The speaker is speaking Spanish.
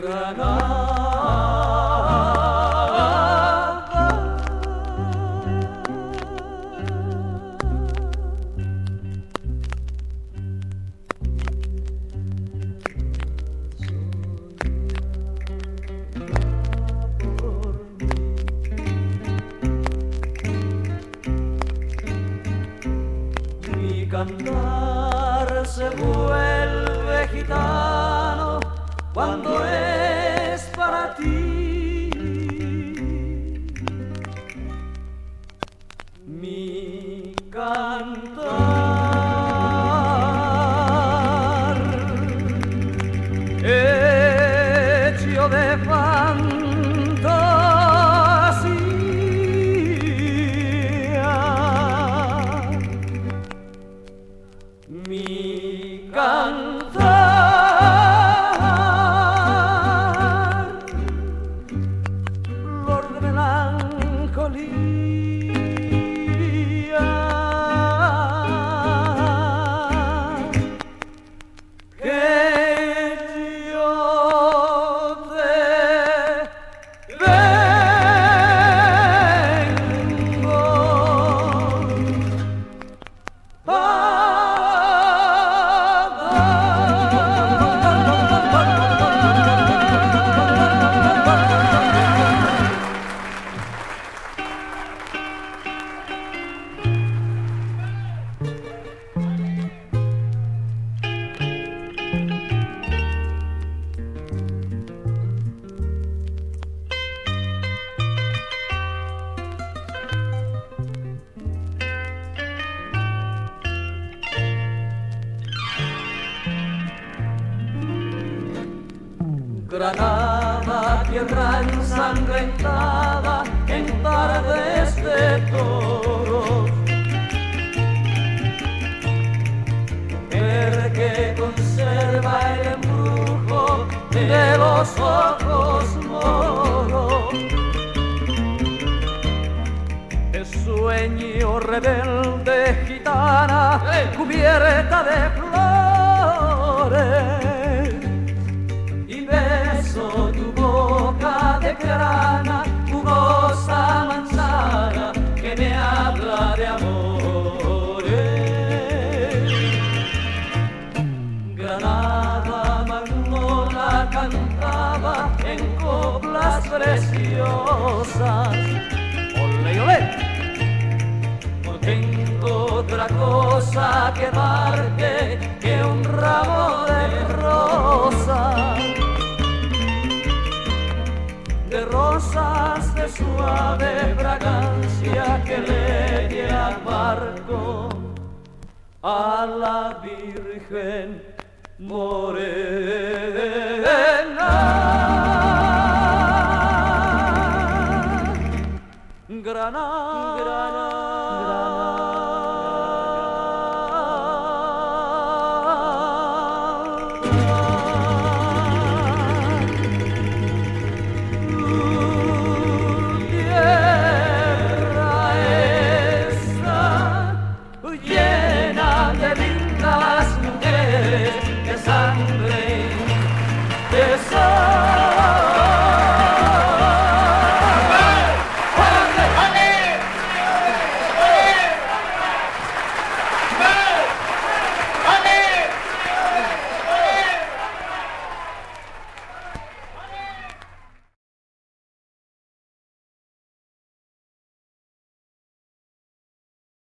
Mi cantar se vuelve gitano cuando es para ti. Mi cantar hecho de fantasía, mi cantar, flor de melancolía, que yo te vengo a Granada, tierra ensangrentada en tardes de toros, que conserva el embrujo de los ojos moros. El sueño rebelde gitana cubierta de flores, y beso tu boca de grana, jugosa manzana que me habla de amores. Granada magnola cantaba en coplas preciosas. Olé, olé. No tengo otra cosa que darte que un ramo de rosas, de rosas de suave fragancia que le al barco a la Virgen Morena.